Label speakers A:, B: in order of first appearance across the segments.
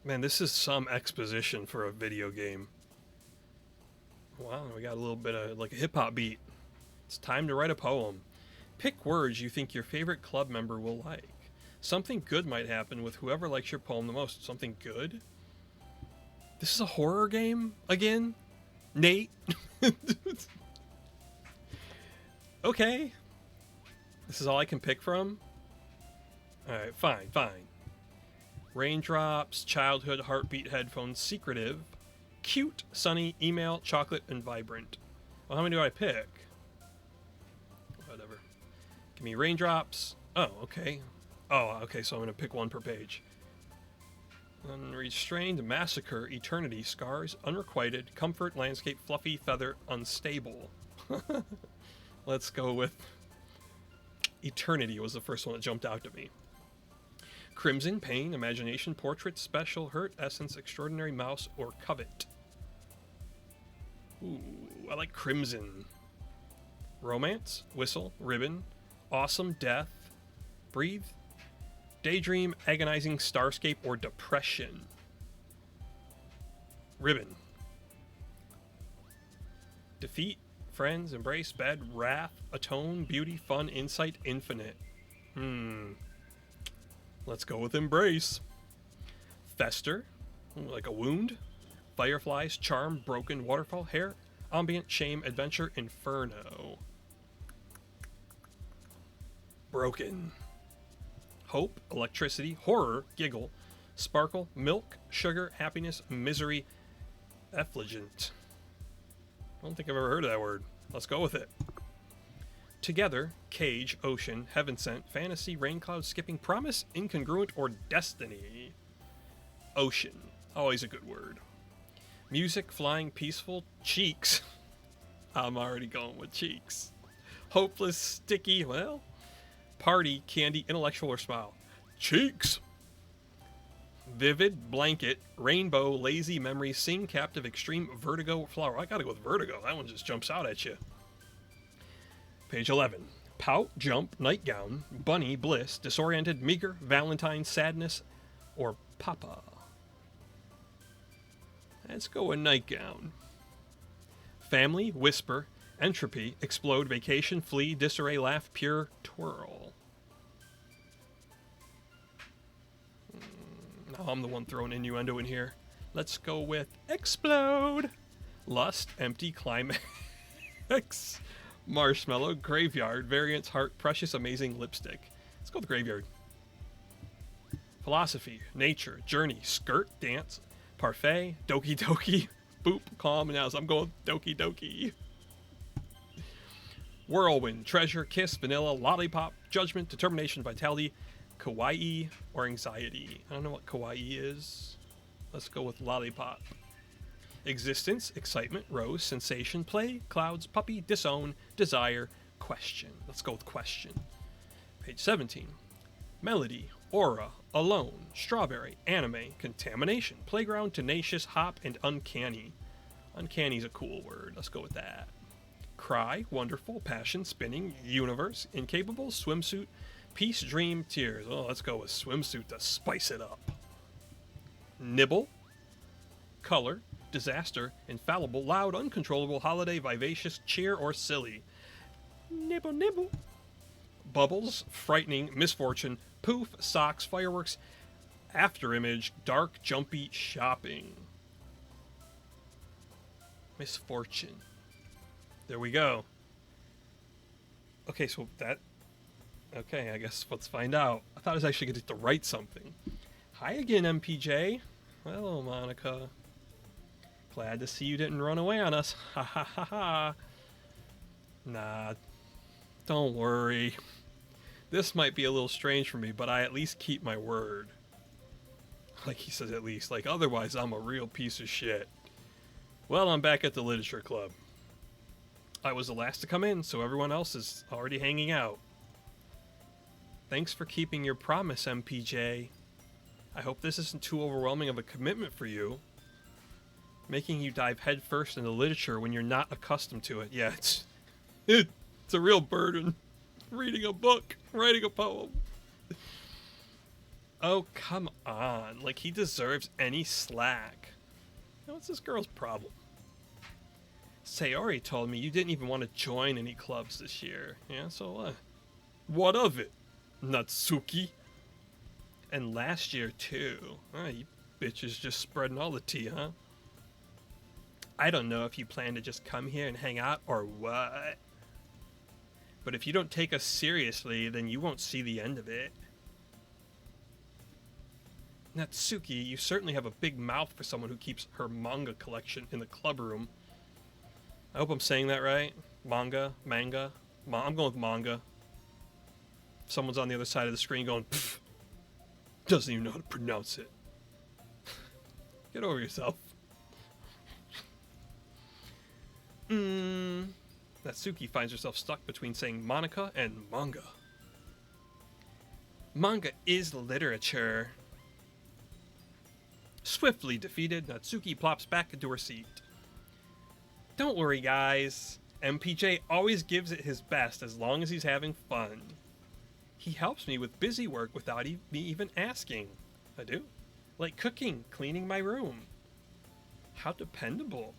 A: Man, this is some exposition for a video game. Wow, we got a little bit of like a hip-hop beat. It's time to write a poem. Pick words you think your favorite club member will like. Something good might happen with whoever likes your poem the most. Something good? This is a horror game? Again? Nate? Okay. This is all I can pick from? Alright, fine. Raindrops, childhood, heartbeat, headphones, secretive, cute, sunny, email, chocolate, and vibrant. Well, how many do I pick? Whatever. Give me raindrops. Oh, okay. Oh, okay, so I'm going to pick one per page. Unrestrained, massacre, eternity, scars, unrequited, comfort, landscape, fluffy, feather, unstable. Let's go with eternity was the first one that jumped out to me. Crimson, pain, imagination, portrait, special, hurt, essence, extraordinary, mouse, or covet. Ooh, I like crimson. Romance, whistle, ribbon, awesome, death, breathe, daydream, agonizing, starscape, or depression. Ribbon. Defeat, friends, embrace, bed, wrath, atone, beauty, fun, insight, infinite. Let's go with embrace. Fester, like a wound. Fireflies, charm, broken, waterfall, hair, ambient, shame, adventure, inferno. Broken. Hope, electricity, horror, giggle, sparkle, milk, sugar, happiness, misery, effulgent. I don't think I've ever heard of that word. Let's go with it. Together, cage, ocean, heaven sent, fantasy, rain cloud, skipping, promise, incongruent, or destiny. Ocean. Always a good word. Music, flying, peaceful, cheeks. I'm already going with cheeks. Hopeless, sticky, well. Party, candy, intellectual, or smile. Cheeks. Vivid, blanket, rainbow, lazy, memory, sing, captive, extreme, vertigo, flower. I gotta go with vertigo. That one just jumps out at you. Page 11. Pout, jump, nightgown, bunny, bliss, disoriented, meager, valentine, sadness, or papa. Let's go with nightgown. Family, whisper, entropy, explode, vacation, flee, disarray, laugh, pure, twirl. Now I'm the one throwing innuendo in here. Let's go with explode. Lust, empty, climax. Marshmallow, graveyard, variance, heart, precious, amazing, lipstick. Let's go with graveyard. Philosophy, nature, journey, skirt, dance, parfait, doki doki, boop, calm, and now I'm going with doki doki. Whirlwind, treasure, kiss, vanilla, lollipop, judgment, determination, vitality, kawaii, or anxiety. I don't know what kawaii is. Let's go with lollipop. Existence, excitement, rose, sensation, play, clouds, puppy, disown, desire, question. Let's go with question. Page 17. Melody, aura, alone, strawberry, anime, contamination, playground, tenacious, hop, and uncanny. Uncanny is a cool word. Let's go with that. Cry, wonderful, passion, spinning, universe, incapable, swimsuit, peace, dream, tears. Oh, let's go with swimsuit to spice it up. Nibble, color, disaster, infallible, loud, uncontrollable, holiday, vivacious, cheer, or silly. Nibble, nibble. Bubbles, frightening, misfortune, poof, socks, fireworks, afterimage, dark, jumpy, shopping. Misfortune. There we go. Okay, so that... Okay, I guess let's find out. I thought I was actually going to write something. Hi again, MPJ. Hello, Monika. Glad to see you didn't run away on us. Ha ha ha ha. Nah, don't worry. This might be a little strange for me, but I at least keep my word. Like he says at least. Like otherwise I'm a real piece of shit. Well, I'm back at the literature club. I was the last to come in, so everyone else is already hanging out. Thanks for keeping your promise, MPJ. I hope this isn't too overwhelming of a commitment for you. Making you dive headfirst into literature when you're not accustomed to it. Yeah, it's a real burden. Reading a book, writing a poem. Oh, come on. Like, he deserves any slack. What's this girl's problem? Sayori told me you didn't even want to join any clubs this year. Yeah, so what? What of it, Natsuki? And last year, too. You bitches just spreading all the tea, huh? I don't know if you plan to just come here and hang out or what. But if you don't take us seriously, then you won't see the end of it. Natsuki, you certainly have a big mouth for someone who keeps her manga collection in the club room. I hope I'm saying that right. Manga? I'm going with manga. Someone's on the other side of the screen going, pfft, doesn't even know how to pronounce it. Get over yourself. Natsuki finds herself stuck between saying Monika and manga. Manga is literature. Swiftly defeated, Natsuki plops back into her seat. Don't worry, guys. MPJ always gives it his best as long as he's having fun. He helps me with busy work without me even asking. I do. Like cooking, cleaning my room. How dependable.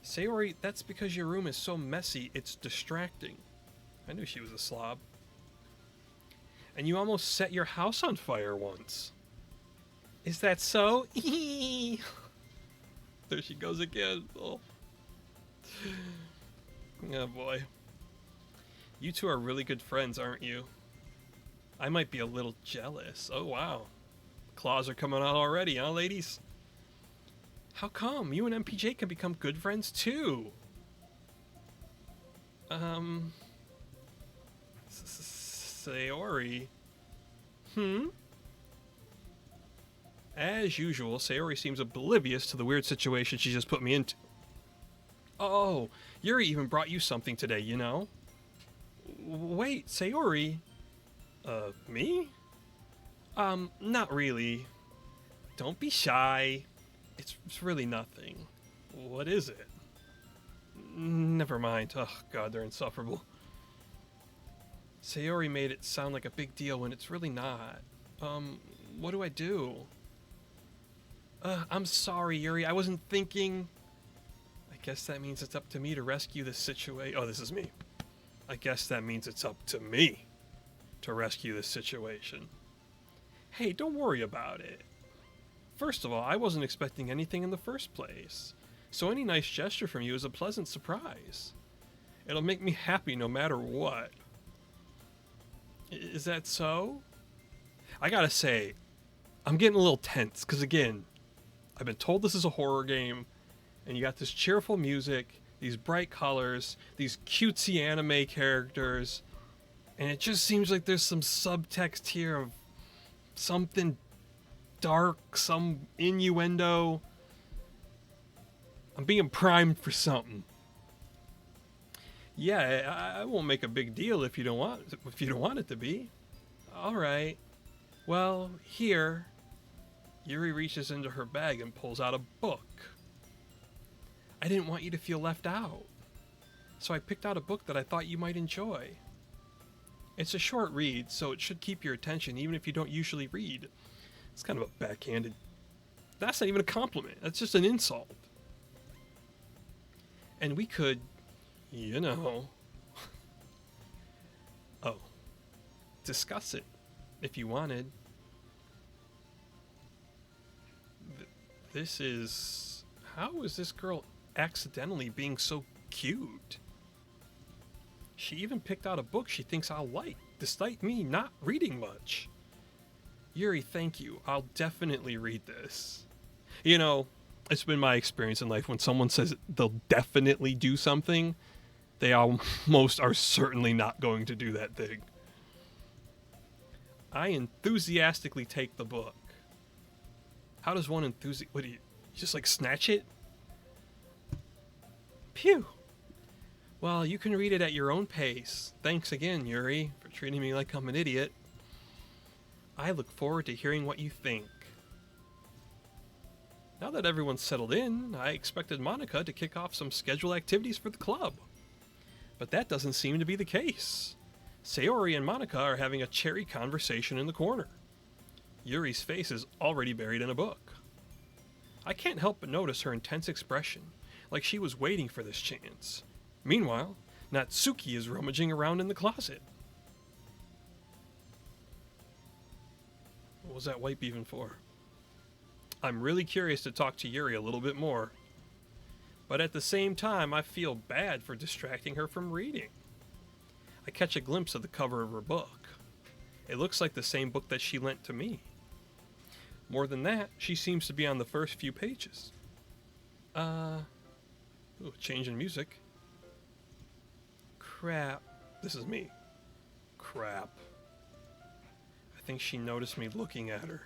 A: Sayori, that's because your room is so messy, it's distracting. I knew she was a slob. And you almost set your house on fire once. Is that so? There she goes again. Oh boy. You two are really good friends, aren't you? I might be a little jealous. Oh wow. Claws are coming out already, huh, ladies? How come? You and MPJ can become good friends too. Sayori. As usual, Sayori seems oblivious to the weird situation she just put me into. Oh, Yuri even brought you something today, you know? Wait, Sayori? Me? Not really. Don't be shy. It's really nothing. What is it? Never mind. Oh, God, they're insufferable. Sayori made it sound like a big deal when it's really not. What do I do? I'm sorry, Yuri. I wasn't thinking. I guess that means it's up to me to rescue this situation. Oh, this is me. I guess that means it's up to me to rescue this situation. Hey, don't worry about it. First of all, I wasn't expecting anything in the first place, so any nice gesture from you is a pleasant surprise. It'll make me happy no matter what. Is that so? I gotta say, I'm getting a little tense, because again, I've been told this is a horror game, and you got this cheerful music, these bright colors, these cutesy anime characters, and it just seems like there's some subtext here of something dark, some innuendo. I'm being primed for something. Yeah, I won't make a big deal if you don't want it to be. All right. Well, here, Yuri reaches into her bag and pulls out a book. I didn't want you to feel left out, so I picked out a book that I thought you might enjoy. It's a short read, so it should keep your attention even if you don't usually read. It's kind of a backhanded... That's not even a compliment. That's just an insult. And we could, you know... Oh. Discuss it, if you wanted. This is... How is this girl accidentally being so cute? She even picked out a book she thinks I'll like, despite me not reading much. Yuri, thank you. I'll definitely read this. You know, it's been my experience in life when someone says they'll definitely do something, they almost are certainly not going to do that thing. I enthusiastically take the book. How does one what do you just like snatch it? Phew. Well, you can read it at your own pace. Thanks again, Yuri, for treating me like I'm an idiot. I look forward to hearing what you think. Now that everyone's settled in, I expected Monika to kick off some scheduled activities for the club. But that doesn't seem to be the case. Sayori and Monika are having a cherry conversation in the corner. Yuri's face is already buried in a book. I can't help but notice her intense expression, like she was waiting for this chance. Meanwhile, Natsuki is rummaging around in the closet. What was that wipe even for? I'm really curious to talk to Yuri a little bit more. But at the same time, I feel bad for distracting her from reading. I catch a glimpse of the cover of her book. It looks like the same book that she lent to me. More than that, she seems to be on the first few pages. Ooh, change in music. Crap. This is me. Crap. I think she noticed me looking at her.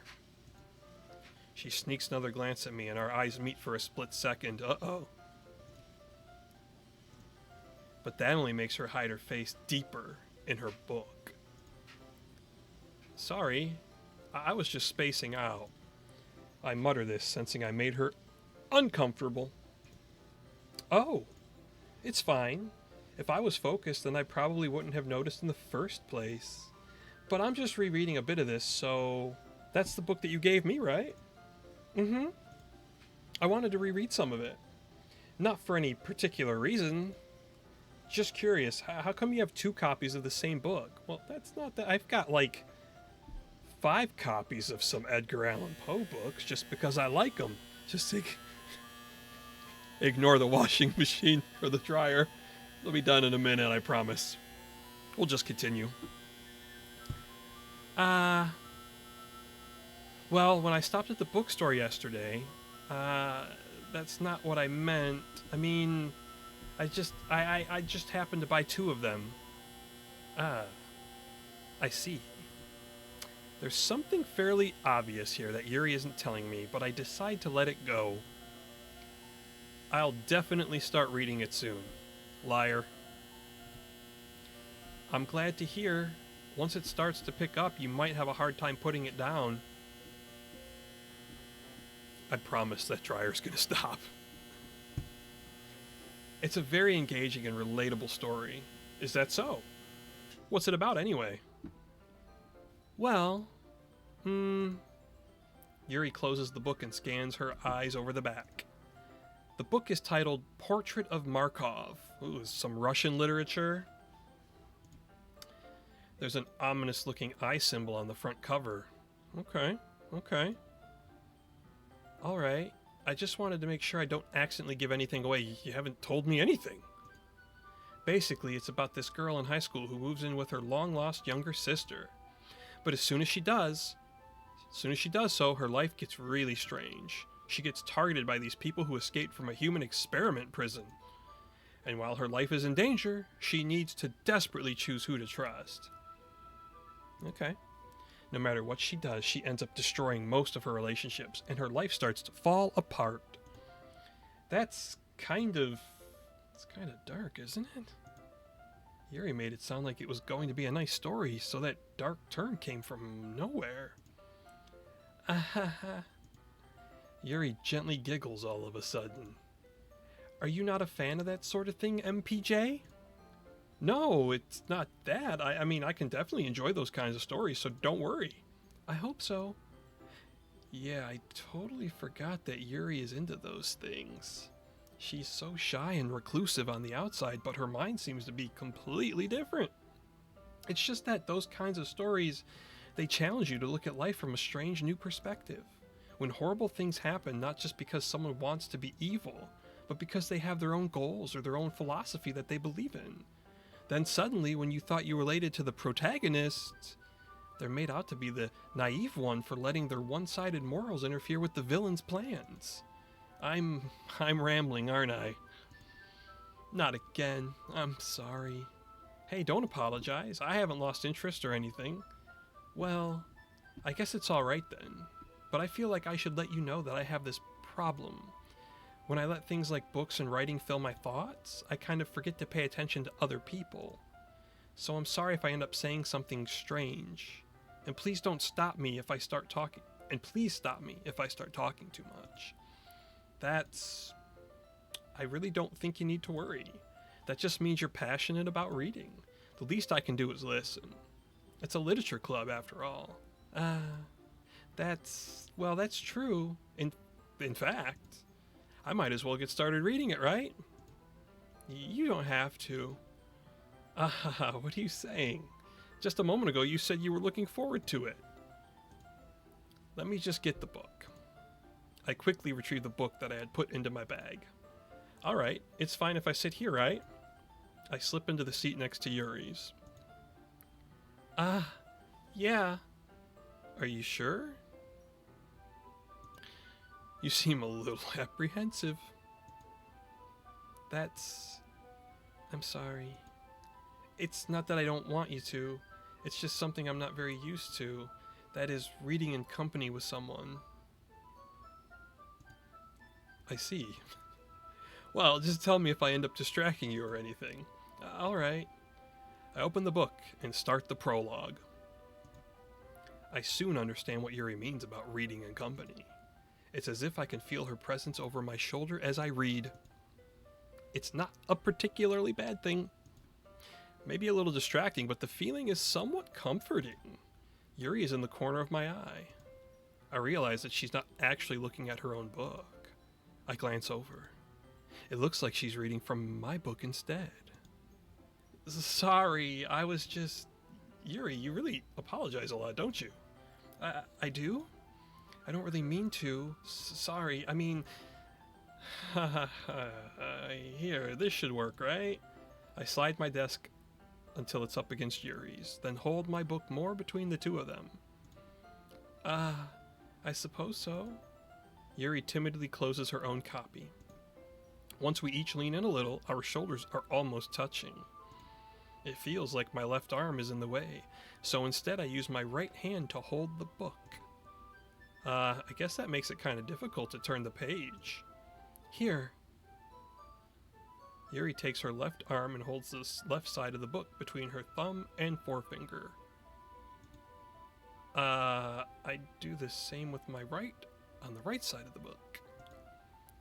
A: She sneaks another glance at me and our eyes meet for a split second. Uh-oh. But that only makes her hide her face deeper in her book. Sorry, I was just spacing out. I mutter this, sensing I made her uncomfortable. Oh, it's fine. If I was focused, then I probably wouldn't have noticed in the first place. But I'm just rereading a bit of this, so that's the book that you gave me, right? Mm-hmm. I wanted to reread some of it. Not for any particular reason. Just curious, how come you have 2 copies of the same book? Well, that's not that. I've got like 5 copies of some Edgar Allan Poe books just because I like them. Just ignore the washing machine or the dryer. They'll be done in a minute, I promise. We'll just continue. Well, when I stopped at the bookstore yesterday, that's not what I meant. I mean, I just happened to buy 2 of them. I see. There's something fairly obvious here that Yuri isn't telling me, but I decide to let it go. I'll definitely start reading it soon. Liar. I'm glad to hear. Once it starts to pick up, you might have a hard time putting it down. I promise that dryer's gonna stop. It's a very engaging and relatable story. Is that so? What's it about anyway? Well, Yuri closes the book and scans her eyes over the back. The book is titled Portrait of Markov. Ooh, some Russian literature. There's an ominous looking eye symbol on the front cover. Okay. Alright, I just wanted to make sure I don't accidentally give anything away. You haven't told me anything. Basically, it's about this girl in high school who moves in with her long-lost younger sister. But as soon as she does so, her life gets really strange. She gets targeted by these people who escaped from a human experiment prison. And while her life is in danger, she needs to desperately choose who to trust. Okay. No matter what she does, she ends up destroying most of her relationships, and her life starts to fall apart. It's kind of dark, isn't it? Yuri made it sound like it was going to be a nice story, so that dark turn came from nowhere. Ahaha. Yuri gently giggles all of a sudden. Are you not a fan of that sort of thing, MPJ? No, it's not that. I mean, I can definitely enjoy those kinds of stories, so don't worry. I hope so. Yeah, I totally forgot that Yuri is into those things. She's so shy and reclusive on the outside, but her mind seems to be completely different. It's just that those kinds of stories, they challenge you to look at life from a strange new perspective. When horrible things happen, not just because someone wants to be evil, but because they have their own goals or their own philosophy that they believe in. Then suddenly, when you thought you related to the protagonist, they're made out to be the naive one for letting their one-sided morals interfere with the villain's plans. I'm rambling, aren't I? Not again. I'm sorry. Hey, don't apologize. I haven't lost interest or anything. Well, I guess it's alright then. But I feel like I should let you know that I have this problem. When I let things like books and writing fill my thoughts, I kind of forget to pay attention to other people. So I'm sorry if I end up saying something strange. And please don't stop me if I start talking. And please stop me if I start talking too much. I really don't think you need to worry. That just means you're passionate about reading. The least I can do is listen. It's a literature club after all. Well, that's true. In fact, I might as well get started reading it, right? You don't have to. Ah, what are you saying? Just a moment ago you said you were looking forward to it. Let me just get the book. I quickly retrieved the book that I had put into my bag. Alright, it's fine if I sit here, right? I slip into the seat next to Yuri's. Yeah. Are you sure? You seem a little apprehensive. I'm sorry. It's not that I don't want you to. It's just something I'm not very used to. That is, reading in company with someone. I see. Well, just tell me if I end up distracting you or anything. Alright. I open the book and start the prologue. I soon understand what Yuri means about reading in company. It's as if I can feel her presence over my shoulder as I read. It's not a particularly bad thing. Maybe a little distracting, but the feeling is somewhat comforting. Yuri is in the corner of my eye. I realize that she's not actually looking at her own book. I glance over. It looks like she's reading from my book instead. Sorry, I was just... Yuri, you really apologize a lot, don't you? I do? I don't really mean to. Sorry, I mean... Here, this should work, right? I slide my desk until it's up against Yuri's, then hold my book more between the two of them. I suppose so. Yuri timidly closes her own copy. Once we each lean in a little, our shoulders are almost touching. It feels like my left arm is in the way, so instead I use my right hand to hold the book. I guess that makes it kind of difficult to turn the page. Here. Yuri takes her left arm and holds the left side of the book between her thumb and forefinger. I do the same with my right on the right side of the book.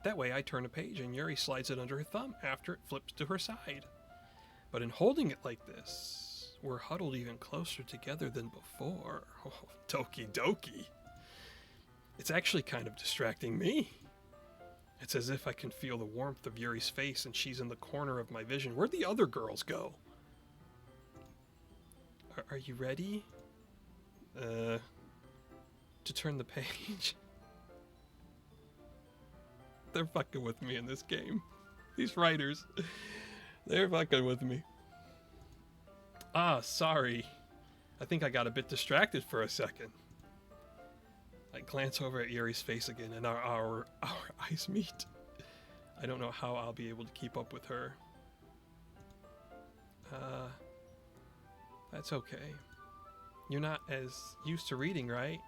A: That way I turn a page and Yuri slides it under her thumb after it flips to her side. But in holding it like this, we're huddled even closer together than before. Oh, Doki Doki. It's actually kind of distracting me. It's as if I can feel the warmth of Yuri's face and she's in the corner of my vision. Where'd the other girls go? Are you ready? To turn the page? They're fucking with me in this game. These writers, they're fucking with me. Sorry. I think I got a bit distracted for a second. I glance over at Yuri's face again and our eyes meet. I don't know how I'll be able to keep up with her. That's okay. You're not as used to reading, right?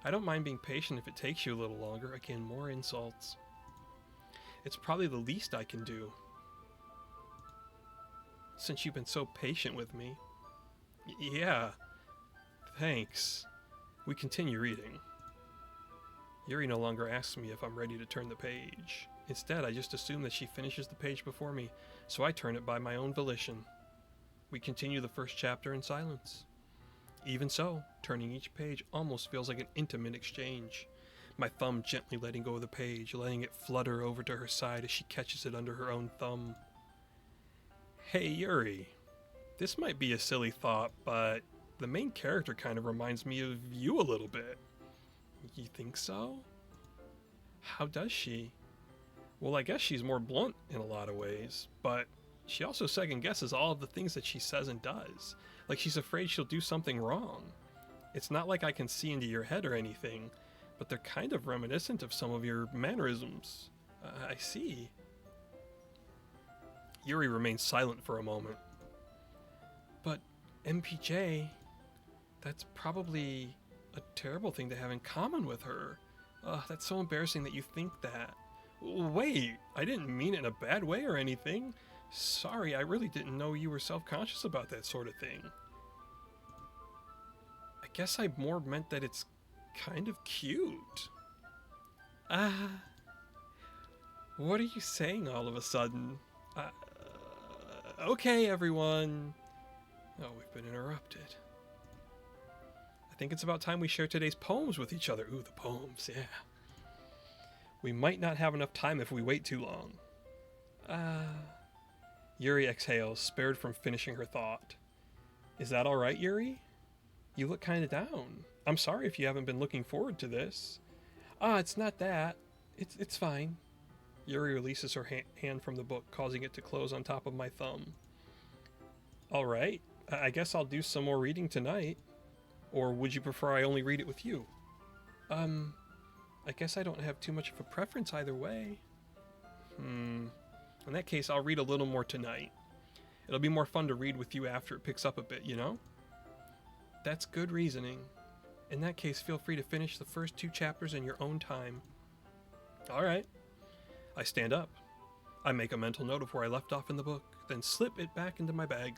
A: I don't mind being patient if it takes you a little longer. Again, more insults. It's probably the least I can do. Since you've been so patient with me. Yeah. Thanks. We continue reading. Yuri no longer asks me if I'm ready to turn the page. Instead, I just assume that she finishes the page before me, so I turn it by my own volition. We continue the first chapter in silence. Even so, turning each page almost feels like an intimate exchange. My thumb gently letting go of the page, letting it flutter over to her side as she catches it under her own thumb. Hey Yuri, this might be a silly thought, but the main character kind of reminds me of you a little bit. You think so? How does she? Well, I guess she's more blunt in a lot of ways, but she also second guesses all of the things that she says and does. Like she's afraid she'll do something wrong. It's not like I can see into your head or anything, but they're kind of reminiscent of some of your mannerisms. I see. Yuri remains silent for a moment. But MPJ, that's probably a terrible thing to have in common with her. That's so embarrassing that you think that. Wait, I didn't mean it in a bad way or anything. Sorry, I really didn't know you were self-conscious about that sort of thing. I guess I more meant that it's kind of cute. What are you saying all of a sudden? Okay, everyone. Oh, we've been interrupted. I think it's about time we share today's poems with each other. Ooh, the poems, yeah. We might not have enough time if we wait too long. Yuri exhales, spared from finishing her thought. Is that alright, Yuri? You look kinda down. I'm sorry if you haven't been looking forward to this. It's not that. It's fine. Yuri releases her hand from the book, causing it to close on top of my thumb. Alright, I guess I'll do some more reading tonight. Or would you prefer I only read it with you? I guess I don't have too much of a preference either way. In that case, I'll read a little more tonight. It'll be more fun to read with you after it picks up a bit, you know? That's good reasoning. In that case, feel free to finish the first 2 chapters in your own time. Alright. I stand up. I make a mental note of where I left off in the book, then slip it back into my bag.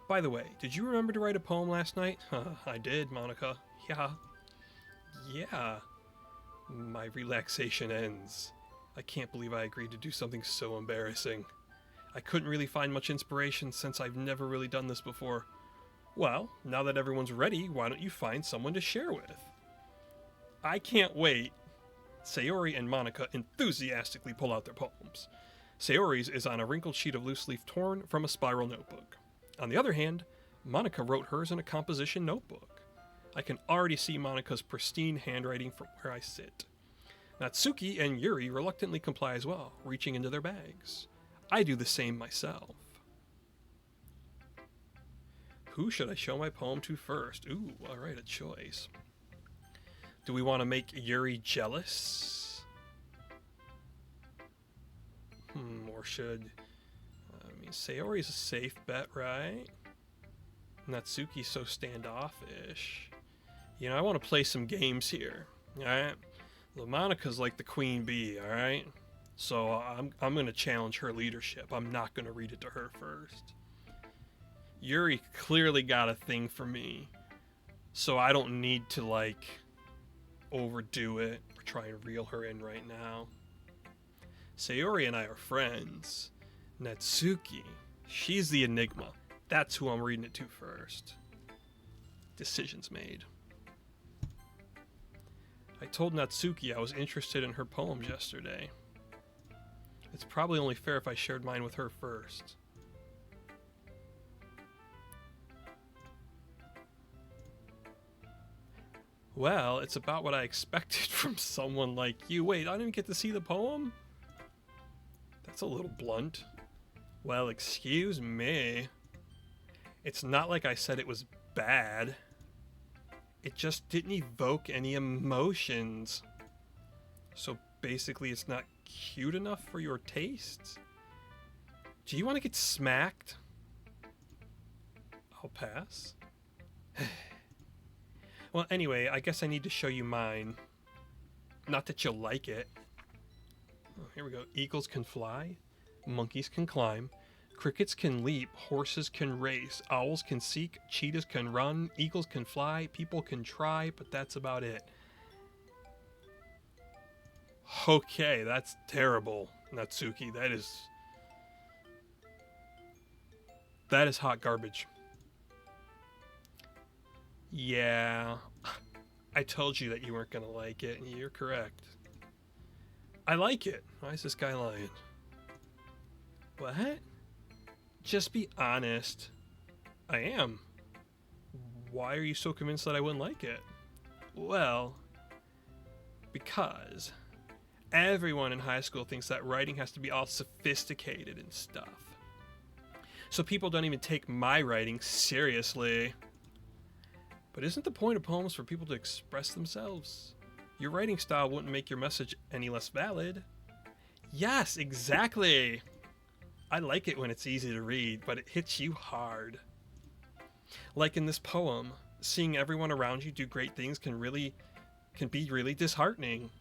A: By the way, did you remember to write a poem last night? I did, Monika. Yeah. My relaxation ends. I can't believe I agreed to do something so embarrassing. I couldn't really find much inspiration since I've never really done this before. Well, now that everyone's ready, why don't you find someone to share with? I can't wait. Sayori and Monika enthusiastically pull out their poems. Sayori's is on a wrinkled sheet of loose leaf torn from a spiral notebook. On the other hand, Monika wrote hers in a composition notebook. I can already see Monika's pristine handwriting from where I sit. Natsuki and Yuri reluctantly comply as well, reaching into their bags. I do the same myself. Who should I show my poem to first? Ooh, alright, a choice. Do we want to make Yuri jealous? Or should... Sayori's a safe bet, right? Natsuki's so standoffish. You know, I want to play some games here, alright? Monika's like the queen bee, alright? So I'm going to challenge her leadership. I'm not going to read it to her first. Yuri clearly got a thing for me, so I don't need to, like, overdo it or try and reel her in right now. Sayori and I are friends. Natsuki, she's the enigma. That's who I'm reading it to first. Decisions made. I told Natsuki I was interested in her poems yesterday. It's probably only fair if I shared mine with her first. Well, it's about what I expected from someone like you. Wait, I didn't get to see the poem? That's a little blunt. Well, excuse me. It's not like I said it was bad. It just didn't evoke any emotions. So basically it's not cute enough for your tastes? Do you want to get smacked? I'll pass. Well, anyway, I guess I need to show you mine. Not that you'll like it. Oh, here we go. Eagles can fly. Monkeys can climb. Crickets can leap. Horses can race. Owls can seek. Cheetahs can run. Eagles can fly. People can try, but that's about it. Okay, that's terrible, Natsuki. That is hot garbage. Yeah, I told you that you weren't gonna like it, and you're correct. I like it. Why is this guy lying? What? Just be honest. I am. Why are you so convinced that I wouldn't like it? Well, because everyone in high school thinks that writing has to be all sophisticated and stuff. So people don't even take my writing seriously. But isn't the point of poems for people to express themselves? Your writing style wouldn't make your message any less valid. Yes, exactly. I like it when it's easy to read, but it hits you hard. Like in this poem, seeing everyone around you do great things can be really disheartening.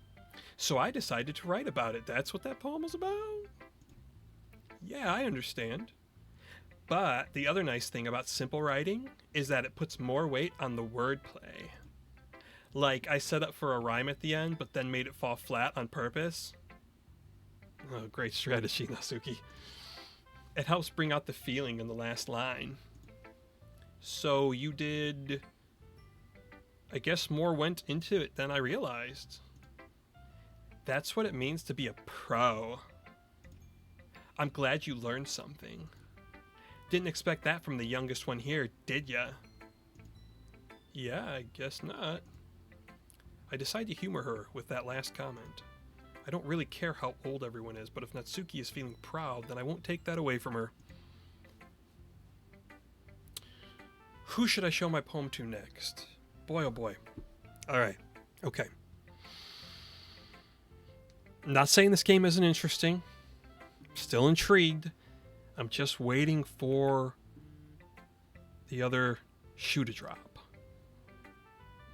A: So I decided to write about it. That's what that poem was about? Yeah, I understand. But the other nice thing about simple writing is that it puts more weight on the wordplay. Like, I set up for a rhyme at the end, but then made it fall flat on purpose. Oh, great strategy, Natsuki. It helps bring out the feeling in the last line. So you did I guess more went into it than I realized. That's what it means to be a pro. I'm glad you learned something. Didn't expect that from the youngest one here, did ya? Yeah, I guess not. I decide to humor her with that last comment. I don't really care how old everyone is, but if Natsuki is feeling proud, then I won't take that away from her. Who should I show my poem to next? Boy, oh boy. Alright, okay. Not saying this game isn't interesting. Still intrigued. I'm just waiting for the other shoe to drop.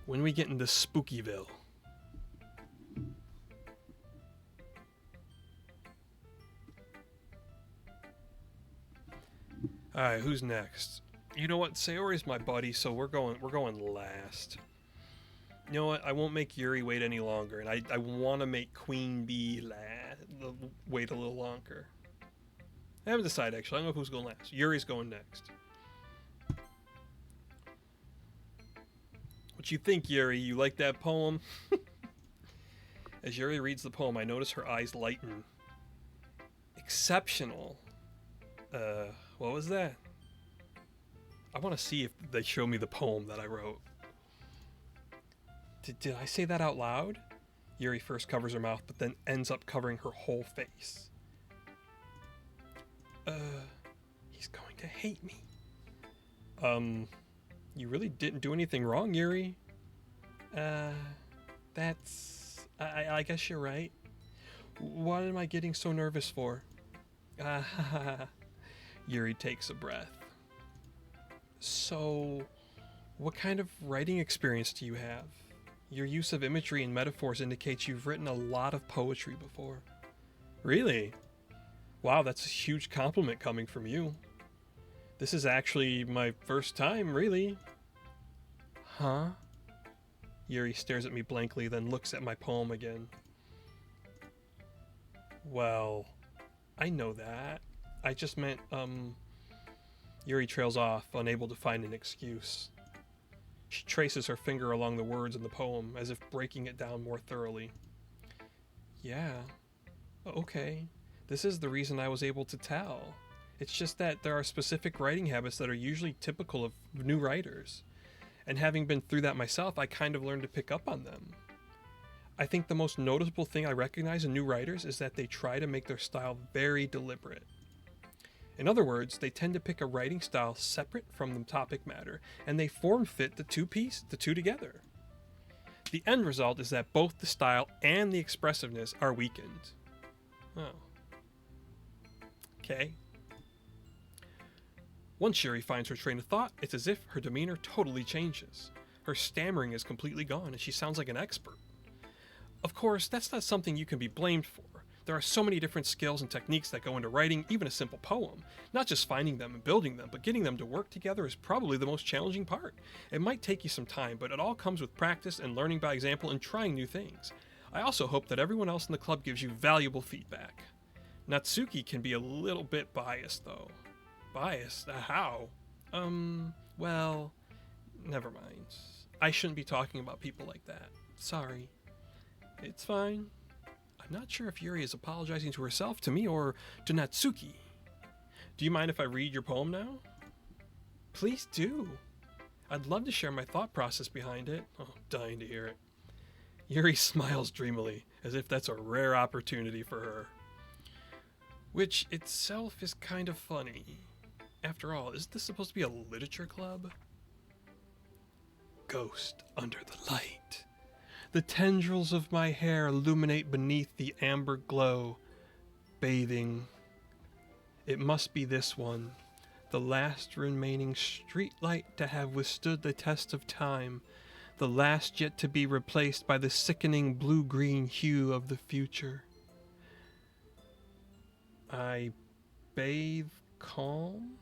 A: When we get into Spookyville. Alright, who's next? You know what? Sayori's my buddy, so we're going last. You know what? I won't make Yuri wait any longer, and I want to make Queen Bee wait a little longer. I haven't decided, actually. I don't know who's going last. Yuri's going next. What you think, Yuri? You like that poem? As Yuri reads the poem, I notice her eyes lighten. Exceptional. What was that? I want to see if they show me the poem that I wrote. Did I say that out loud? Yuri first covers her mouth, but then ends up covering her whole face. He's going to hate me. You really didn't do anything wrong, Yuri. That's... I guess you're right. What am I getting so nervous for? Yuri takes a breath. So, what kind of writing experience do you have? Your use of imagery and metaphors indicates you've written a lot of poetry before. Really? Wow, that's a huge compliment coming from you. This is actually my first time, really. Huh? Yuri stares at me blankly, then looks at my poem again. Well, I know that. I just meant, Yuri trails off, unable to find an excuse. She traces her finger along the words in the poem, as if breaking it down more thoroughly. Yeah. Okay. This is the reason I was able to tell. It's just that there are specific writing habits that are usually typical of new writers. And having been through that myself, I kind of learned to pick up on them. I think the most noticeable thing I recognize in new writers is that they try to make their style very deliberate. In other words, they tend to pick a writing style separate from the topic matter, and they form-fit the two together. The end result is that both the style and the expressiveness are weakened. Oh. Okay. Once Yuri finds her train of thought, it's as if her demeanor totally changes. Her stammering is completely gone, and she sounds like an expert. Of course, that's not something you can be blamed for. There are so many different skills and techniques that go into writing even a simple poem. Not just finding them and building them, but getting them to work together is probably the most challenging part. It might take you some time, but it all comes with practice and learning by example and trying new things. I also hope that everyone else in the club gives you valuable feedback. Natsuki can be a little bit biased, though. Biased? How? Well, never mind. I shouldn't be talking about people like that. Sorry. It's fine. I'm not sure if Yuri is apologizing to herself, to me, or to Natsuki. Do you mind if I read your poem now? Please do. I'd love to share my thought process behind it. Oh, dying to hear it. Yuri smiles dreamily, as if that's a rare opportunity for her. Which itself is kind of funny. After all, isn't this supposed to be a literature club? Ghost under the light. The tendrils of my hair illuminate beneath the amber glow, bathing. It must be this one, the last remaining streetlight to have withstood the test of time, the last yet to be replaced by the sickening blue-green hue of the future. I bathe calm?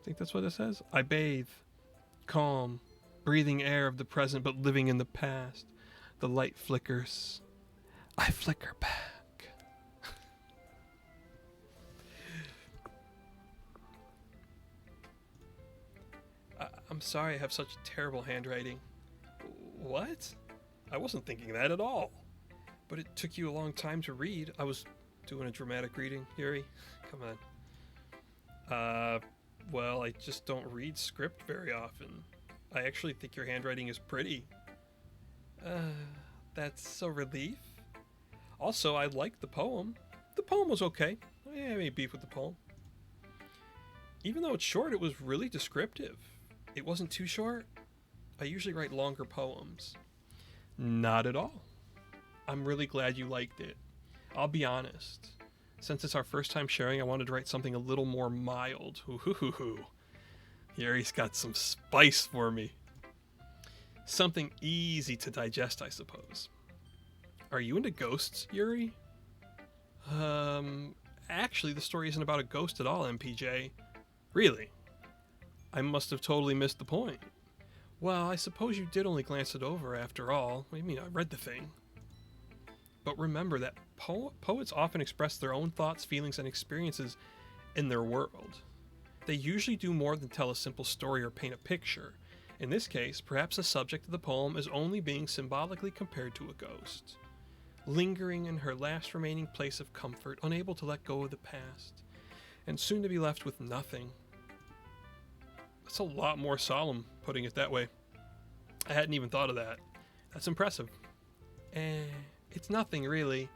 A: I think that's what it says. I bathe calm, breathing air of the present but living in the past. The light flickers. I flicker back. I'm sorry I have such terrible handwriting. What? I wasn't thinking that at all. But it took you a long time to read. I was doing a dramatic reading, Yuri. Come on. Well, I just don't read script very often. I actually think your handwriting is pretty. That's a relief. Also, I liked the poem. The poem was okay. I didn't have any beef with the poem. Even though it's short, it was really descriptive. It wasn't too short. I usually write longer poems. Not at all. I'm really glad you liked it. I'll be honest. Since it's our first time sharing, I wanted to write something a little more mild. Hoo. Yuri's got some spice for me. Something easy to digest, I suppose. Are you into ghosts, Yuri? Actually, the story isn't about a ghost at all, MPJ. Really? I must have totally missed the point. Well, I suppose you did only glance it over after all. What do you mean, I read the thing? But remember that poets often express their own thoughts, feelings, and experiences in their world. They usually do more than tell a simple story or paint a picture. In this case, perhaps the subject of the poem is only being symbolically compared to a ghost, lingering in her last remaining place of comfort, unable to let go of the past, and soon to be left with nothing. That's a lot more solemn, putting it that way. I hadn't even thought of that. That's impressive. It's nothing, really.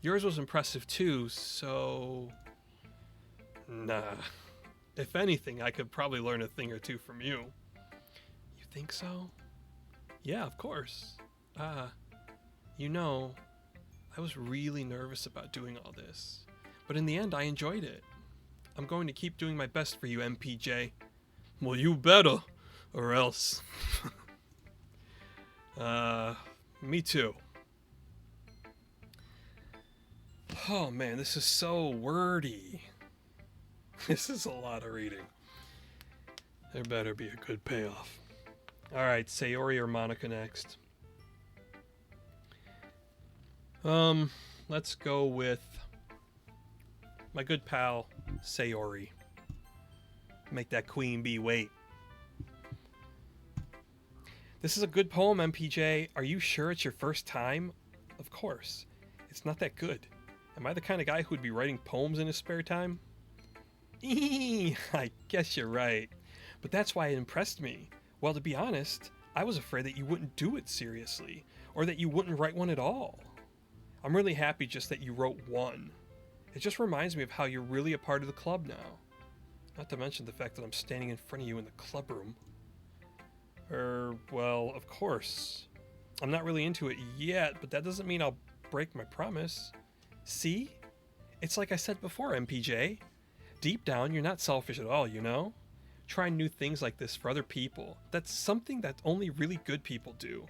A: Yours was impressive too, so... Nah. If anything, I could probably learn a thing or two from you. You think so? Yeah, of course. You know, I was really nervous about doing all this. But in the end, I enjoyed it. I'm going to keep doing my best for you, MPJ. Well, you better, or else. Me too. Oh man, this is so wordy. This is a lot of reading. There better be a good payoff. Alright, Sayori or Monika next. Let's go with my good pal, Sayori. Make that queen bee wait. This is a good poem, MPJ. Are you sure it's your first time? Of course. It's not that good. Am I the kind of guy who would be writing poems in his spare time? I guess you're right. But that's why it impressed me. Well, to be honest, I was afraid that you wouldn't do it seriously, or that you wouldn't write one at all. I'm really happy just that you wrote one. It just reminds me of how you're really a part of the club now. Not to mention the fact that I'm standing in front of you in the club room. Well, of course. I'm not really into it yet, but that doesn't mean I'll break my promise. See? It's like I said before, MPJ. Deep down, you're not selfish at all, you know? Trying new things like this for other people. That's something that only really good people do.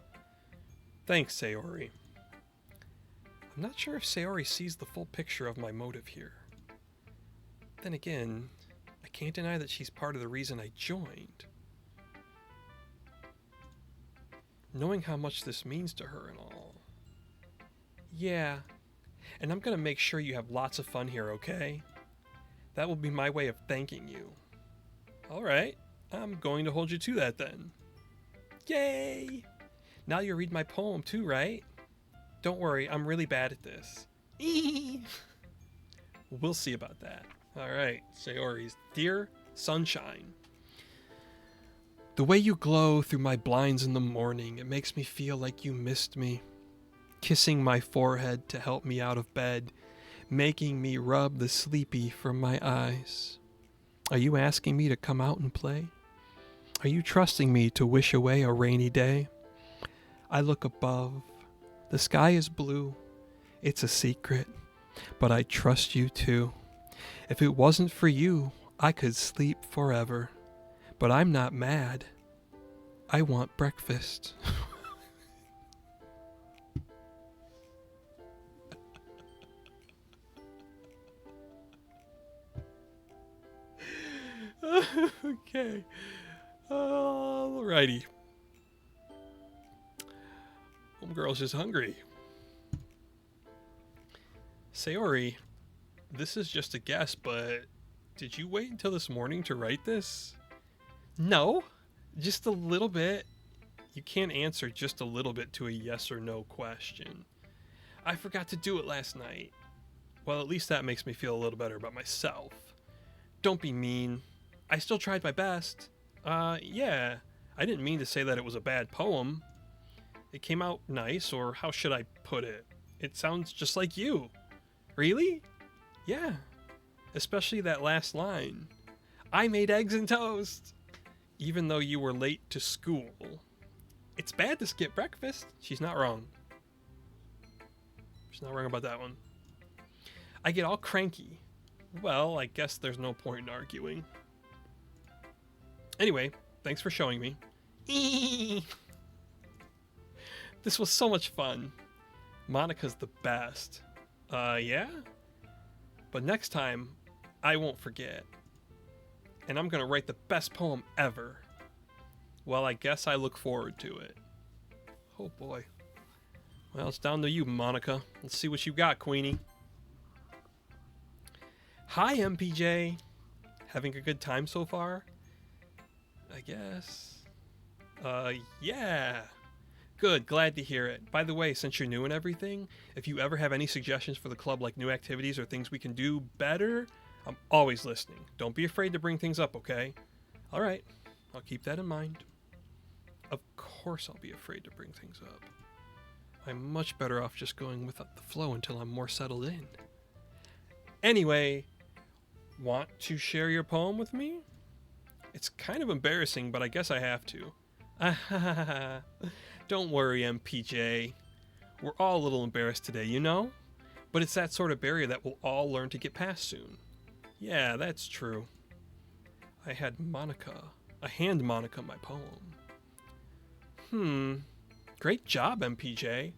A: Thanks, Sayori. I'm not sure if Sayori sees the full picture of my motive here. Then again, I can't deny that she's part of the reason I joined. Knowing how much this means to her and all. Yeah, and I'm gonna make sure you have lots of fun here, okay? That will be my way of thanking you. Alright, I'm going to hold you to that then. Yay! Now you'll read my poem too, right? Don't worry, I'm really bad at this. We'll see about that. Alright, Sayori's Dear Sunshine. The way you glow through my blinds in the morning, it makes me feel like you missed me. Kissing my forehead to help me out of bed, making me rub the sleepy from my eyes. Are you asking me to come out and play? Are you trusting me to wish away a rainy day? I look above. The sky is blue. It's a secret, but I trust you too. If it wasn't for you, I could sleep forever. But I'm not mad. I want breakfast. Okay. Alrighty. Homegirl's just hungry. Sayori, this is just a guess, but did you wait until this morning to write this? No, just a little bit. You can't answer just a little bit to a yes or no question. I forgot to do it last night. Well, at least that makes me feel a little better about myself. Don't be mean. I still tried my best. Yeah. I didn't mean to say that it was a bad poem. It came out nice, or how should I put it? It sounds just like you. Really? Yeah. Especially that last line. I made eggs and toast. Even though you were late to school. It's bad to skip breakfast. She's not wrong. She's not wrong about that one. I get all cranky. Well, I guess there's no point in arguing. Anyway, thanks for showing me. This was so much fun. Monika's the best. Yeah? But next time, I won't forget. And I'm gonna write the best poem ever. Well, I guess I look forward to it. Oh boy. Well, it's down to you, Monika. Let's see what you got, Queenie. Hi, MPJ. Having a good time so far? I guess. Yeah. Good, glad to hear it. By the way, since you're new and everything, if you ever have any suggestions for the club, like new activities or things we can do better, I'm always listening. Don't be afraid to bring things up, okay? All right, I'll keep that in mind. Of course I'll be afraid to bring things up. I'm much better off just going with the flow until I'm more settled in. Anyway, want to share your poem with me? It's kind of embarrassing, but I guess I have to. Don't worry, MPJ. We're all a little embarrassed today, you know? But it's that sort of barrier that we'll all learn to get past soon. Yeah, that's true. I hand Monika my poem. Great job, MPJ.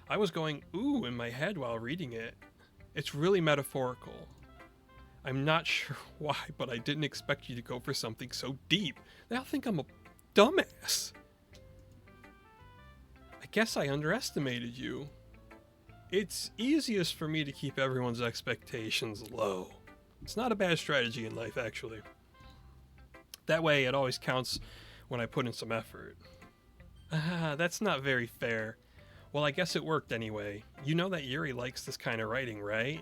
A: I was going ooh in my head while reading it. It's really metaphorical. I'm not sure why, but I didn't expect you to go for something so deep. They'll think I'm a dumbass. I guess I underestimated you. It's easiest for me to keep everyone's expectations low. It's not a bad strategy in life, actually. That way, it always counts when I put in some effort. That's not very fair. Well, I guess it worked anyway. You know that Yuri likes this kind of writing, right?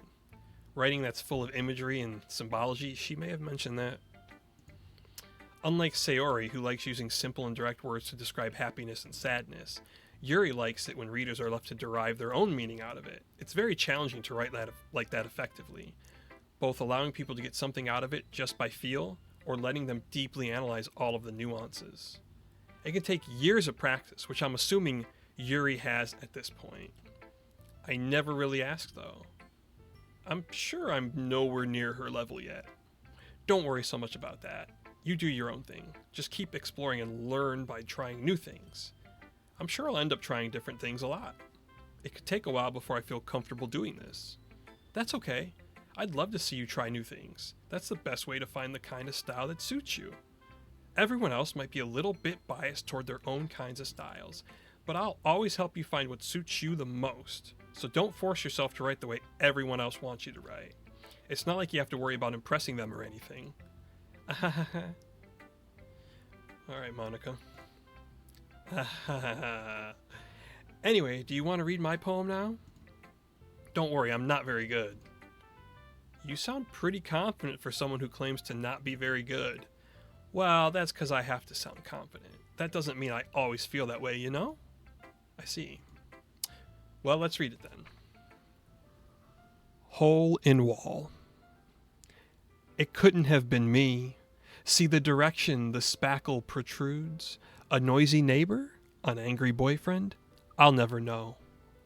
A: Writing that's full of imagery and symbology. She may have mentioned that. Unlike Sayori, who likes using simple and direct words to describe happiness and sadness, Yuri likes it when readers are left to derive their own meaning out of it. It's very challenging to write like that effectively, both allowing people to get something out of it just by feel, or letting them deeply analyze all of the nuances. It can take years of practice, which I'm assuming Yuri has at this point. I never really asked, though. I'm sure I'm nowhere near her level yet. Don't worry so much about that. You do your own thing. Just keep exploring and learn by trying new things. I'm sure I'll end up trying different things a lot. It could take a while before I feel comfortable doing this. That's okay. I'd love to see you try new things. That's the best way to find the kind of style that suits you. Everyone else might be a little bit biased toward their own kinds of styles, but I'll always help you find what suits you the most. So don't force yourself to write the way everyone else wants you to write. It's not like you have to worry about impressing them or anything. Alright, Monika. Anyway, do you want to read my poem now? Don't worry, I'm not very good. You sound pretty confident for someone who claims to not be very good. Well, that's because I have to sound confident. That doesn't mean I always feel that way, you know? I see. Well, let's read it then. Hole in wall. It couldn't have been me. See the direction the spackle protrudes? A noisy neighbor? An angry boyfriend? I'll never know.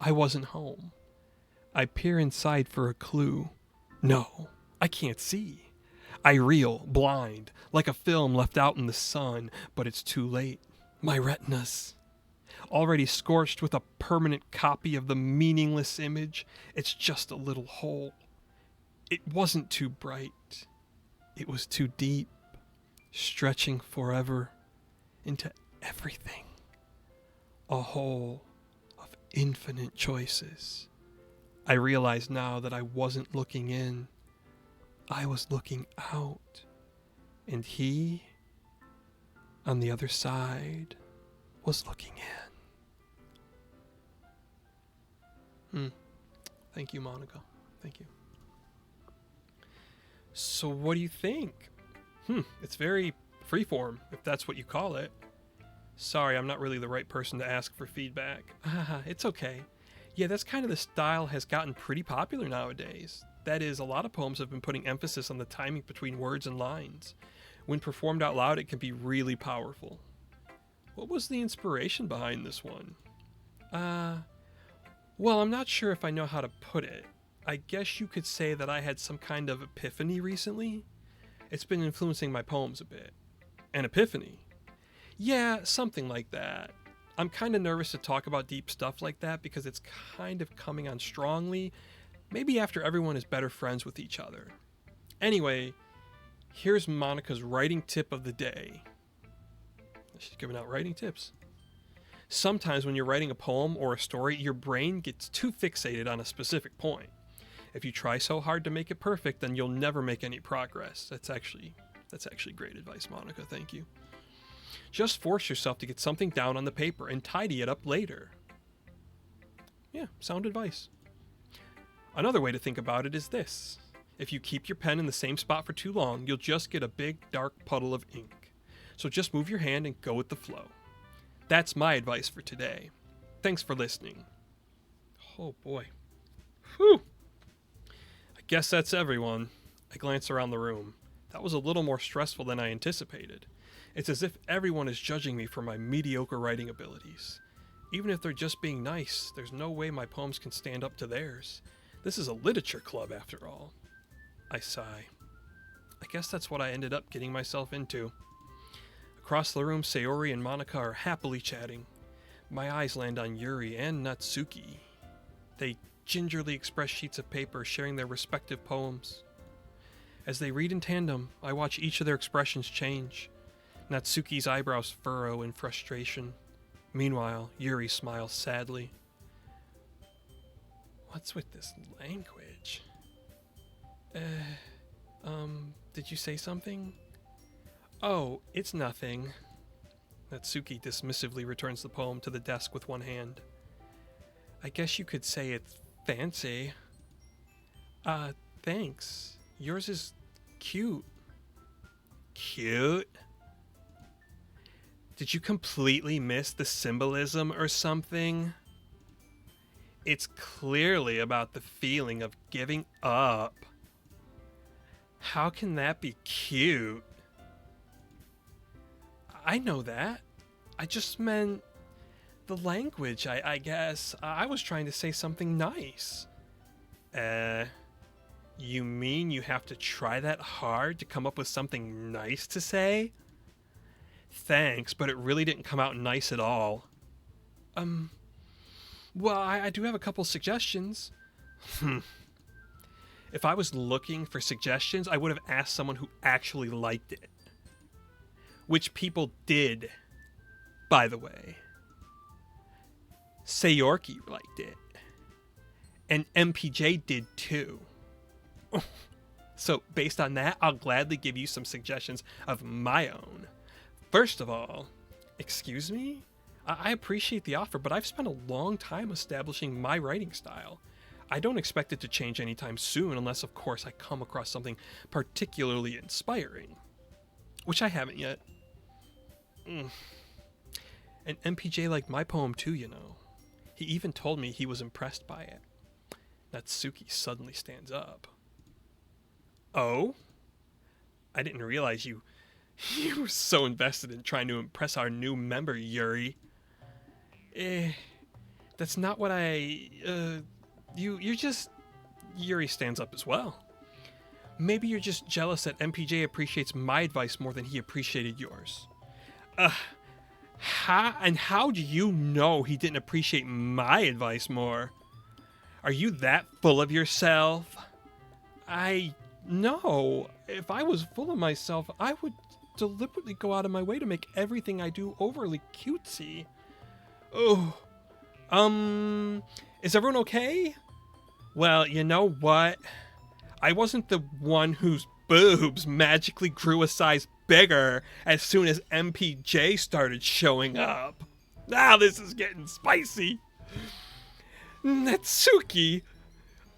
A: I wasn't home. I peer inside for a clue. No, I can't see. I reel, blind, like a film left out in the sun, but it's too late. My retinas, already scorched with a permanent copy of the meaningless image, it's just a little hole. It wasn't too bright. It was too deep, stretching forever into everything. A hole of infinite choices. I realize now that I wasn't looking in. I was looking out. And he, on the other side, was looking in. Thank you, Monika. Thank you. So what do you think? It's very freeform, if that's what you call it. Sorry, I'm not really the right person to ask for feedback. It's okay. Yeah, that's kind of the style has gotten pretty popular nowadays. That is, a lot of poems have been putting emphasis on the timing between words and lines. When performed out loud, it can be really powerful. What was the inspiration behind this one? Well, I'm not sure if I know how to put it. I guess you could say that I had some kind of epiphany recently. It's been influencing my poems a bit. An epiphany? Yeah, something like that. I'm kind of nervous to talk about deep stuff like that because it's kind of coming on strongly, maybe after everyone is better friends with each other. Anyway, here's Monika's writing tip of the day. She's giving out writing tips. Sometimes when you're writing a poem or a story, your brain gets too fixated on a specific point. If you try so hard to make it perfect, then you'll never make any progress. That's actually great advice, Monika. Thank you. Just force yourself to get something down on the paper and tidy it up later. Yeah, sound advice. Another way to think about it is this. If you keep your pen in the same spot for too long, you'll just get a big, dark puddle of ink. So just move your hand and go with the flow. That's my advice for today. Thanks for listening. Oh boy. Whew. I guess that's everyone. I glance around the room. That was a little more stressful than I anticipated. It's as if everyone is judging me for my mediocre writing abilities. Even if they're just being nice, there's no way my poems can stand up to theirs. This is a literature club after all. I sigh. I guess that's what I ended up getting myself into. Across the room, Sayori and Monika are happily chatting. My eyes land on Yuri and Natsuki. They gingerly express sheets of paper, sharing their respective poems. As they read in tandem, I watch each of their expressions change. Natsuki's eyebrows furrow in frustration. Meanwhile, Yuri smiles sadly. What's with this language? Did you say something? Oh, it's nothing. Natsuki dismissively returns the poem to the desk with one hand. I guess you could say it's fancy. Thanks. Yours is cute. Cute? Did you completely miss the symbolism or something? It's clearly about the feeling of giving up. How can that be cute? I know that. I just meant the language, I guess. I was trying to say something nice. You mean you have to try that hard to come up with something nice to say? Thanks, but it really didn't come out nice at all. Well, I do have a couple suggestions. If I was looking for suggestions, I would have asked someone who actually liked it. Which people did, by the way. Sayori liked it. And MPJ did too. So, based on that, I'll gladly give you some suggestions of my own. First of all, excuse me? I appreciate the offer, but I've spent a long time establishing my writing style. I don't expect it to change anytime soon unless, of course, I come across something particularly inspiring. Which I haven't yet. And MPJ liked my poem too, you know. He even told me he was impressed by it. Natsuki suddenly stands up. Oh? I didn't realize you were so invested in trying to impress our new member, Yuri. That's not what you're just... Yuri stands up as well. Maybe you're just jealous that MPJ appreciates my advice more than he appreciated yours. How do you know he didn't appreciate my advice more? Are you that full of yourself? No. If I was full of myself, I would deliberately go out of my way to make everything I do overly cutesy. Oh. Is everyone okay? Well, you know what? I wasn't the one whose boobs magically grew a size bigger as soon as MPJ started showing up. Now this is getting spicy. Natsuki,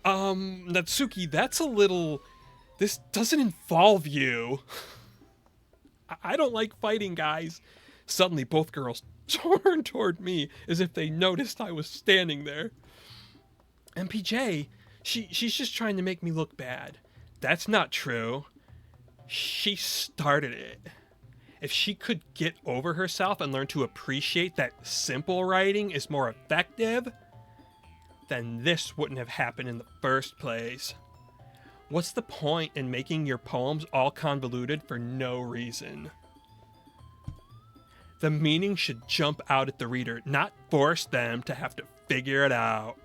A: that's a little... This doesn't involve you. I don't like fighting, guys. Suddenly, both girls turned toward me as if they noticed I was standing there. MPJ, she's just trying to make me look bad. That's not true. She started it. If she could get over herself and learn to appreciate that simple writing is more effective, then this wouldn't have happened in the first place. What's the point in making your poems all convoluted for no reason? The meaning should jump out at the reader, not force them to have to figure it out.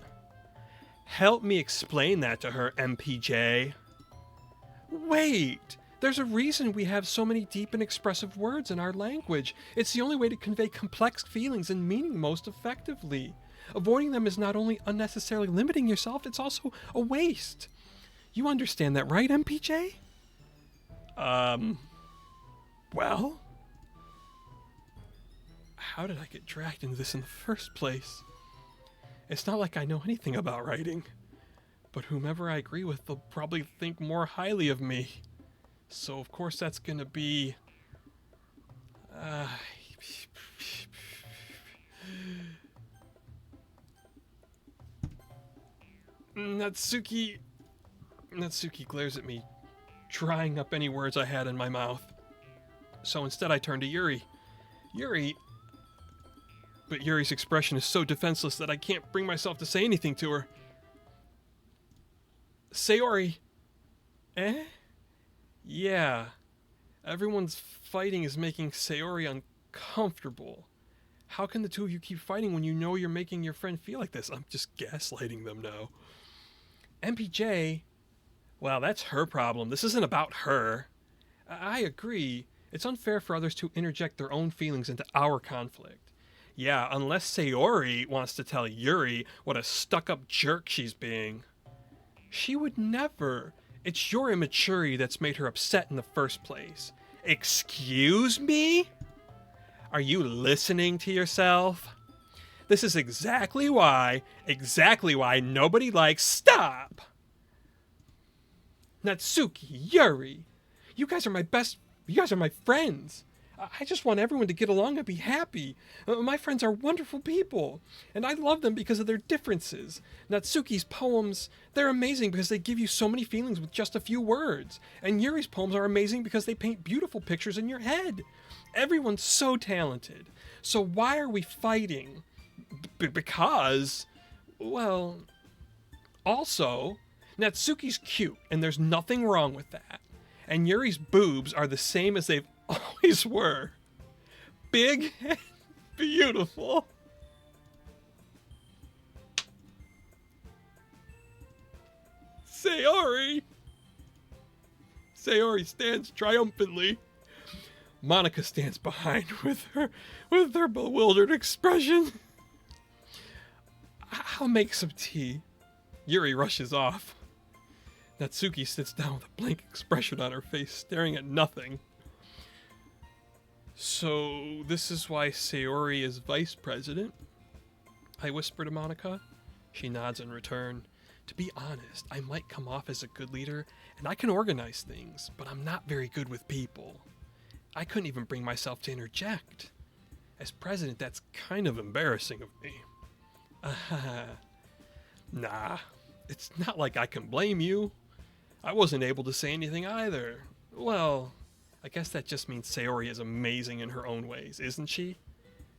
A: Help me explain that to her, MPJ. Wait! There's a reason we have so many deep and expressive words in our language. It's the only way to convey complex feelings and meaning most effectively. Avoiding them is not only unnecessarily limiting yourself, it's also a waste. You understand that, right, MPJ? Well? How did I get dragged into this in the first place? It's not like I know anything about writing. But whomever I agree with, they'll probably think more highly of me. So, of course, that's gonna be... Natsuki glares at me, drying up any words I had in my mouth. So instead I turn to Yuri. But Yuri's expression is so defenseless that I can't bring myself to say anything to her. Sayori. Eh? Yeah. Everyone's fighting is making Sayori uncomfortable. How can the two of you keep fighting when you know you're making your friend feel like this? I'm just gaslighting them now. MPJ, well, that's her problem. This isn't about her. I agree. It's unfair for others to interject their own feelings into our conflict. Yeah, unless Sayori wants to tell Yuri what a stuck-up jerk she's being. She would never. It's your immaturity that's made her upset in the first place. Excuse me? Are you listening to yourself? This is exactly why nobody likes... Stop! Natsuki, Yuri, you guys are my friends. I just want everyone to get along and be happy. My friends are wonderful people, and I love them because of their differences. Natsuki's poems, they're amazing because they give you so many feelings with just a few words. And Yuri's poems are amazing because they paint beautiful pictures in your head. Everyone's so talented. So why are we fighting? Because, well, also, Natsuki's cute, and there's nothing wrong with that. And Yuri's boobs are the same as they've always were. Big and beautiful. Sayori stands triumphantly. Monika stands behind with her bewildered expression. I'll make some tea. Yuri rushes off. Natsuki sits down with a blank expression on her face, staring at nothing. So, this is why Sayori is vice president? I whisper to Monika. She nods in return. To be honest, I might come off as a good leader, and I can organize things, but I'm not very good with people. I couldn't even bring myself to interject. As president, that's kind of embarrassing of me. Nah, it's not like I can blame you. I wasn't able to say anything either. Well, I guess that just means Sayori is amazing in her own ways, isn't she?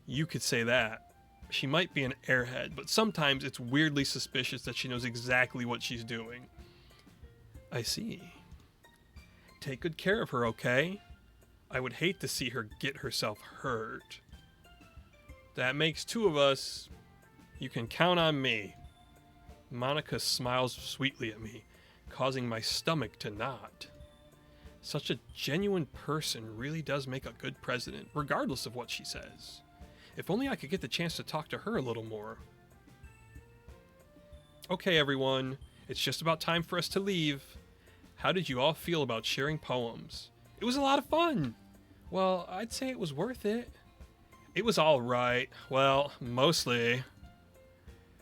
A: You could say that. She might be an airhead, but sometimes it's weirdly suspicious that she knows exactly what she's doing. I see. Take good care of her, okay? I would hate to see her get herself hurt. That makes two of us. You can count on me. Monika smiles sweetly at me, causing my stomach to knot. Such a genuine person really does make a good president, regardless of what she says. If only I could get the chance to talk to her a little more. Okay, everyone, it's just about time for us to leave. How did you all feel about sharing poems? It was a lot of fun. Well, I'd say it was worth it. It was all right. Well, mostly.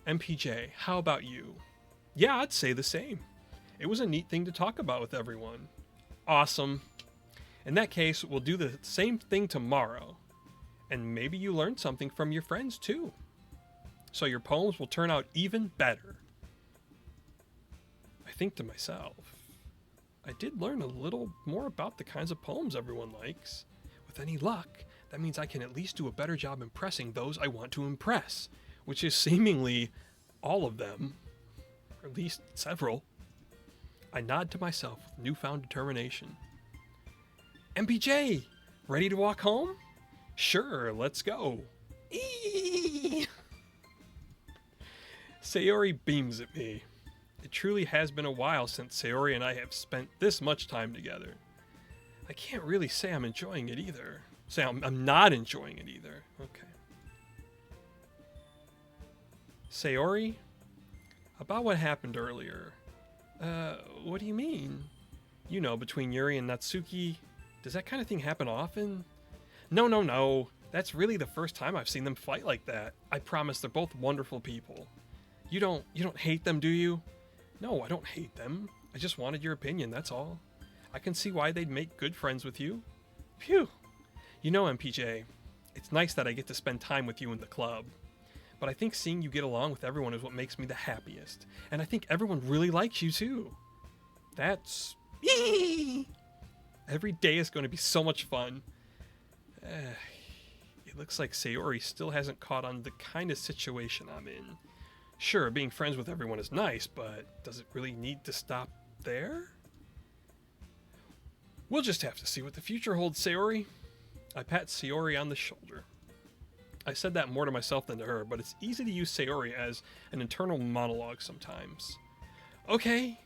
A: MPJ, how about you? Yeah, I'd say the same. It was a neat thing to talk about with everyone. Awesome. In that case, we'll do the same thing tomorrow. And maybe you learned something from your friends too. So your poems will turn out even better. I think to myself, I did learn a little more about the kinds of poems everyone likes. With any luck, that means I can at least do a better job impressing those I want to impress, which is seemingly all of them, or at least several. I nod to myself with newfound determination. MPJ, ready to walk home? Sure, let's go. Eee! Sayori beams at me. It truly has been a while since Sayori and I have spent this much time together. I can't really say I'm enjoying it either. I'm not enjoying it either. Okay. Sayori, about what happened earlier. What do you mean? You know, between Yuri and Natsuki, does that kind of thing happen often? No. That's really the first time I've seen them fight like that. I promise they're both wonderful people. You don't hate them, do you? No, I don't hate them. I just wanted your opinion, that's all. I can see why they'd make good friends with you. Phew. You know, MPJ, it's nice that I get to spend time with you in the club. But I think seeing you get along with everyone is what makes me the happiest. And I think everyone really likes you too. That's... Every day is going to be so much fun. It looks like Sayori still hasn't caught on the kind of situation I'm in. Sure, being friends with everyone is nice, but does it really need to stop there? We'll just have to see what the future holds, Sayori. I pat Sayori on the shoulder. I said that more to myself than to her, but it's easy to use Sayori as an internal monologue sometimes. Okay,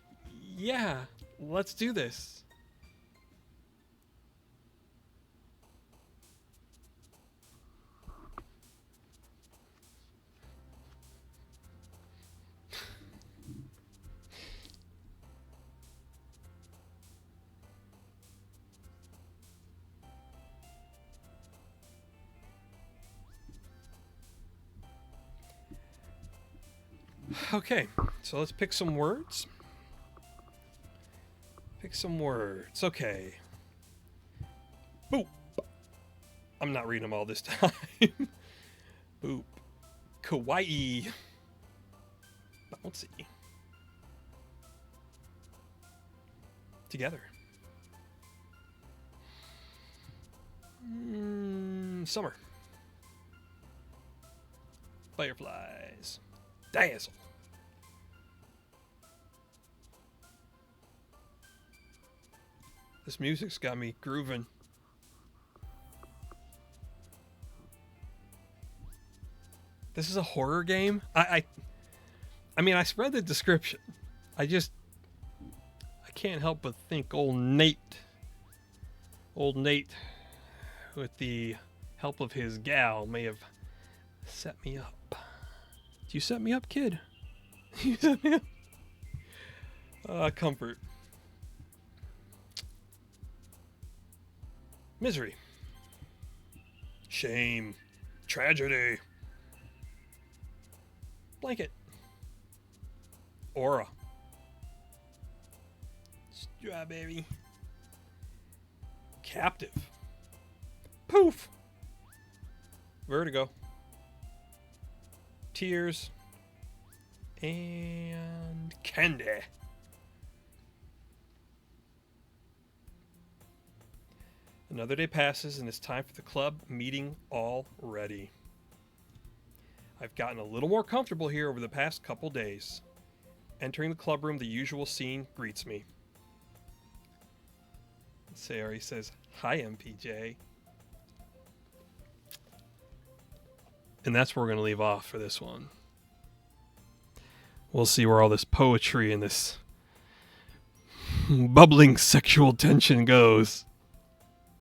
A: yeah, let's do this. Okay, so let's pick some words. Okay. Boop. I'm not reading them all this time. Boop. Kawaii. Bouncy. Together. Summer. Fireflies. Dazzle. This music's got me grooving. This is a horror game? I mean, I read the description. I can't help but think old Nate, with the help of his gal, may have set me up. Did you set me up, kid? You set me up? Comfort. Misery. Shame. Tragedy. Blanket. Aura. Strawberry. Captive. Poof. Vertigo. Tears. And candy. Another day passes and it's time for the club meeting already. I've gotten a little more comfortable here over the past couple days. Entering the club room, the usual scene greets me. Sayori says, "Hi, MPJ." And that's where we're going to leave off for this one. We'll see where all this poetry and this bubbling sexual tension goes.